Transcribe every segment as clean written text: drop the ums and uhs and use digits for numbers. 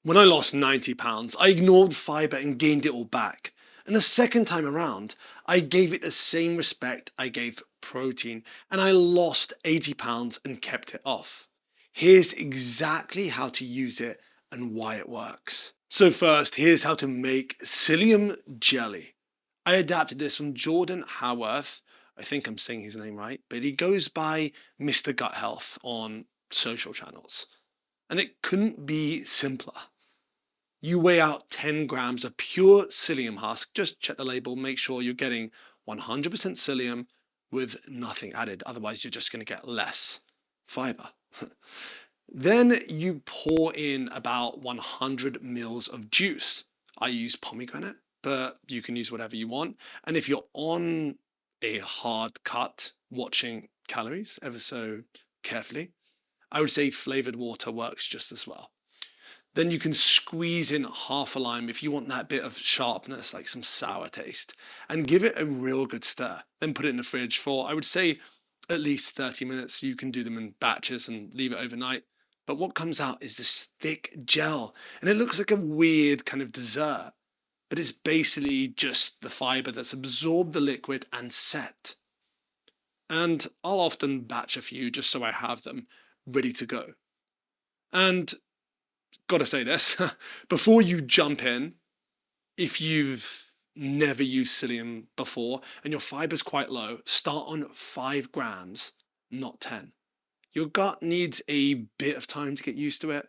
When I lost 90 pounds, I ignored fibre and gained it all back. And the second time around, I gave it the same respect I gave protein, and I lost 80 pounds and kept it off. Here's exactly how to use it and why it works. So first, here's how to make Psyllium Jelly. I adapted this from Jordan Haworth. I think I'm saying his name right, but he goes by MrGutHealth on social channels. And it couldn't be simpler. You weigh out 10 grams of pure psyllium husk. Just check the label, make sure you're getting 100% psyllium with nothing added. Otherwise, you're just going to get less fiber. Then you pour in about 100 mils of juice. I use pomegranate, but you can use whatever you want. And if you're on a hard cut, watching calories ever so carefully, I would say flavored water works just as well. Then you can squeeze in half a lime if you want that bit of sharpness, like some sour taste, and give it a real good stir. Then put it in the fridge for, I would say, at least 30 minutes. You can do them in batches and leave it overnight. But what comes out is this thick gel, and it looks like a weird kind of dessert, but it's basically just the fiber that's absorbed the liquid and set. And I'll often batch a few just so I have them ready to go. And gotta say this, before you jump in, if you've never used psyllium before and your fiber's quite low, start on 5 grams, not 10. Your gut needs a bit of time to get used to it.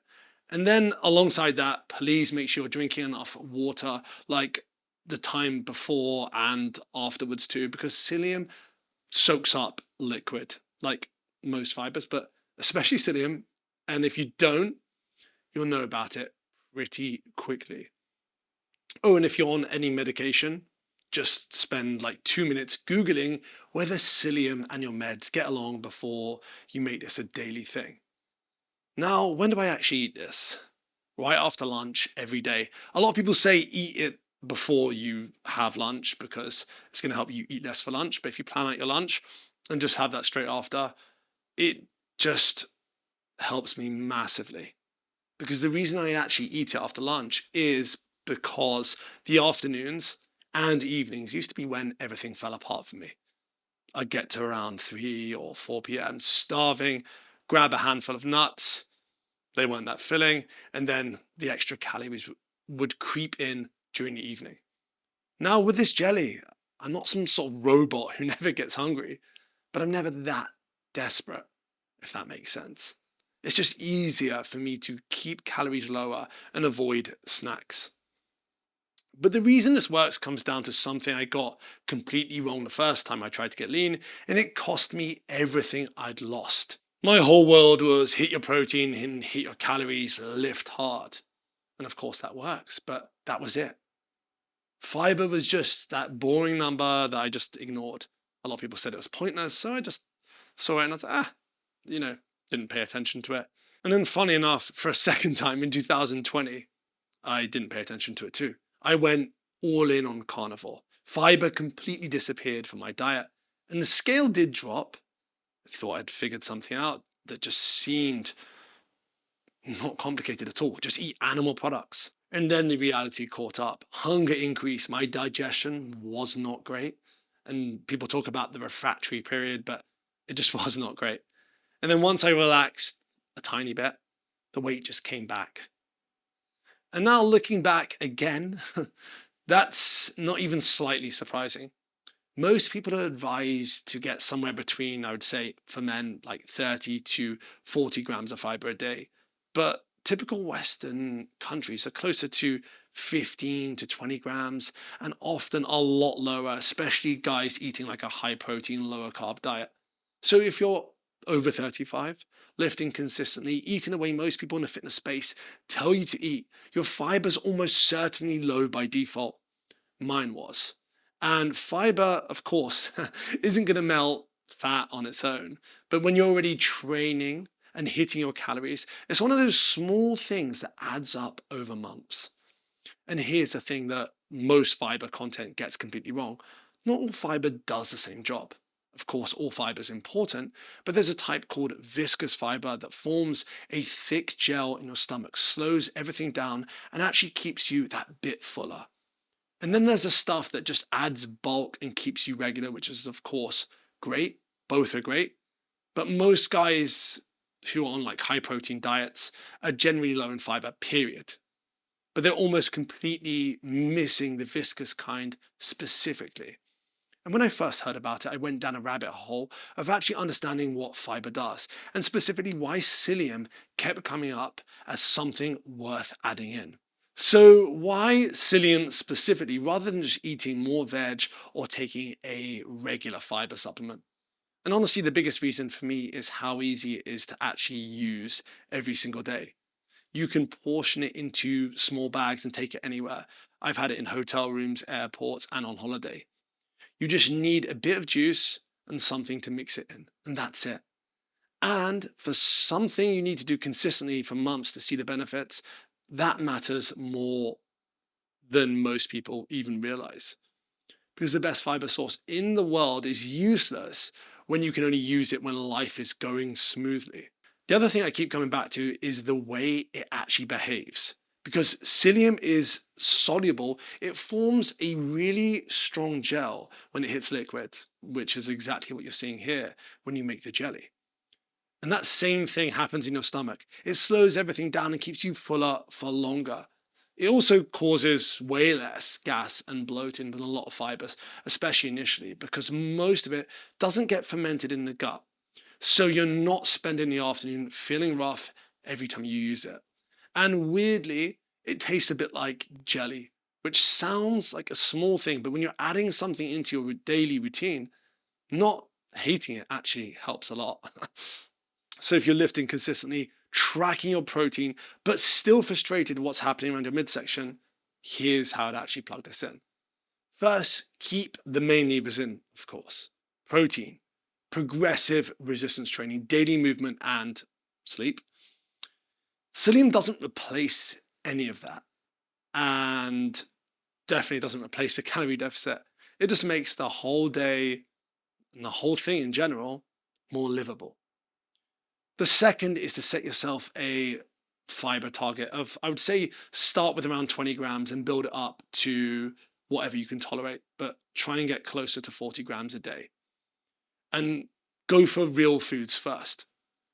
And then alongside that, please make sure you're drinking enough water, like the time before and afterwards too, because psyllium soaks up liquid, like most fibers, but especially psyllium. And if you don't, you'll know about it pretty quickly. Oh, and if you're on any medication, just spend like 2 minutes Googling whether psyllium and your meds get along before you make this a daily thing. Now, when do I actually eat this? Right after lunch every day. A lot of people say eat it before you have lunch because it's going to help you eat less for lunch. But if you plan out your lunch and just have that straight after, it just helps me massively. Because the reason I actually eat it after lunch is because the afternoons and evenings used to be when everything fell apart for me. I'd get to around 3 or 4 p.m. starving, grab a handful of nuts, they weren't that filling, and then the extra calories would creep in during the evening. Now, with this jelly, I'm not some sort of robot who never gets hungry, but I'm never that desperate, if that makes sense. It's just easier for me to keep calories lower and avoid snacks. But the reason this works comes down to something I got completely wrong the first time I tried to get lean, and it cost me everything I'd lost. My whole world was hit your protein and hit your calories, lift hard. And of course that works, but that was it. Fiber was just that boring number that I just ignored. A lot of people said it was pointless, so I just saw it and I was like, didn't pay attention to it. And then, funny enough, for a second time in 2020, I didn't pay attention to it too. I went all in on carnivore. Fiber completely disappeared from my diet, and the scale did drop. I thought I'd figured something out that just seemed not complicated at all. Just eat animal products. And then the reality caught up. Hunger increased. My digestion was not great. And people talk about the refractory period, but it just was not great. And then once I relaxed a tiny bit, the weight just came back. And now looking back again, that's not even slightly surprising. Most people are advised to get somewhere between, I would say, for men, like 30 to 40 grams of fiber a day. But typical Western countries are closer to 15 to 20 grams and often a lot lower, especially guys eating like a high protein, lower carb diet. So if you're over 35, lifting consistently, eating the way most people in the fitness space tell you to eat, your fiber's almost certainly low by default. Mine was. And fiber, of course, isn't going to melt fat on its own. But when you're already training and hitting your calories, it's one of those small things that adds up over months. And here's the thing that most fiber content gets completely wrong. Not all fiber does the same job. Of course, all fiber is important, but there's a type called viscous fiber that forms a thick gel in your stomach, slows everything down, and actually keeps you that bit fuller. And then there's the stuff that just adds bulk and keeps you regular, which is, of course, great. Both are great. But most guys who are on like high protein diets are generally low in fiber, period. But they're almost completely missing the viscous kind specifically. And when I first heard about it, I went down a rabbit hole of actually understanding what fiber does, and specifically why psyllium kept coming up as something worth adding in. So, why psyllium specifically, rather than just eating more veg or taking a regular fiber supplement? And honestly, the biggest reason for me is how easy it is to actually use every single day. You can portion it into small bags and take it anywhere. I've had it in hotel rooms, airports, and on holiday. You just need a bit of juice and something to mix it in, and that's it. And for something you need to do consistently for months to see the benefits, that matters more than most people even realize. Because the best fiber source in the world is useless when you can only use it when life is going smoothly. The other thing I keep coming back to is the way it actually behaves. Because psyllium is soluble, it forms a really strong gel when it hits liquid, which is exactly what you're seeing here when you make the jelly. And that same thing happens in your stomach. It slows everything down and keeps you fuller for longer. It also causes way less gas and bloating than a lot of fibers, especially initially, because most of it doesn't get fermented in the gut. So you're not spending the afternoon feeling rough every time you use it. And weirdly, it tastes a bit like jelly, which sounds like a small thing, but when you're adding something into your daily routine, not hating it actually helps a lot. So if you're lifting consistently, tracking your protein, but still frustrated what's happening around your midsection, here's how to actually plug this in. First, keep the main levers in, of course. Protein, progressive resistance training, daily movement, and sleep. Psyllium doesn't replace any of that, and definitely doesn't replace the calorie deficit. It just makes the whole day and the whole thing in general more livable. The second is to set yourself a fiber target of, I would say, start with around 20 grams and build it up to whatever you can tolerate, but try and get closer to 40 grams a day. And go for real foods first: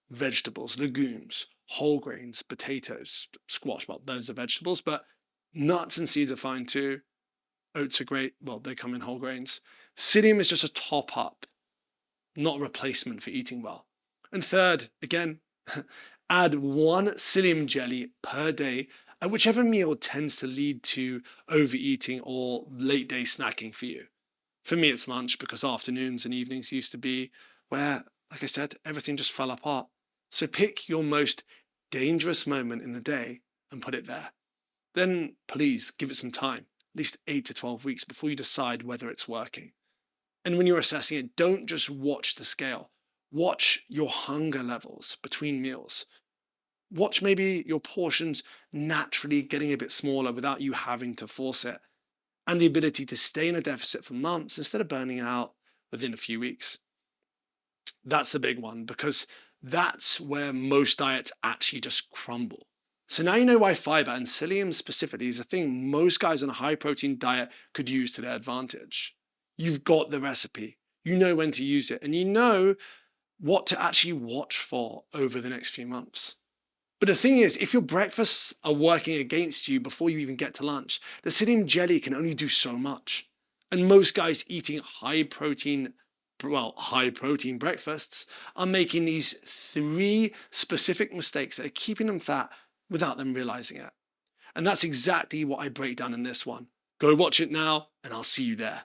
vegetables, legumes, whole grains, potatoes, squash. Well, those are vegetables, but nuts and seeds are fine too. Oats are great. Well, they come in whole grains. Psyllium is just a top up, not a replacement for eating well. And third, again, add one psyllium jelly per day at whichever meal tends to lead to overeating or late day snacking for you. For me, it's lunch because afternoons and evenings used to be where, like I said, everything just fell apart. So pick your most dangerous moment in the day and put it there. Then please give it some time, at least 8 to 12 weeks before you decide whether it's working. And when you're assessing it, don't just watch the scale. Watch your hunger levels between meals. Watch maybe your portions naturally getting a bit smaller without you having to force it, and the ability to stay in a deficit for months instead of burning out within a few weeks. That's the big one, because that's where most diets actually just crumble. So now you know why fiber, and psyllium specifically, is a thing most guys on a high protein diet could use to their advantage. You've got the recipe, you know when to use it, and you know what to actually watch for over the next few months. But the thing is, if your breakfasts are working against you before you even get to lunch, the psyllium jelly can only do so much. And most guys eating high protein breakfasts are making these three specific mistakes that are keeping them fat without them realizing it. And that's exactly what I break down in this one. Go watch it now, and I'll see you there.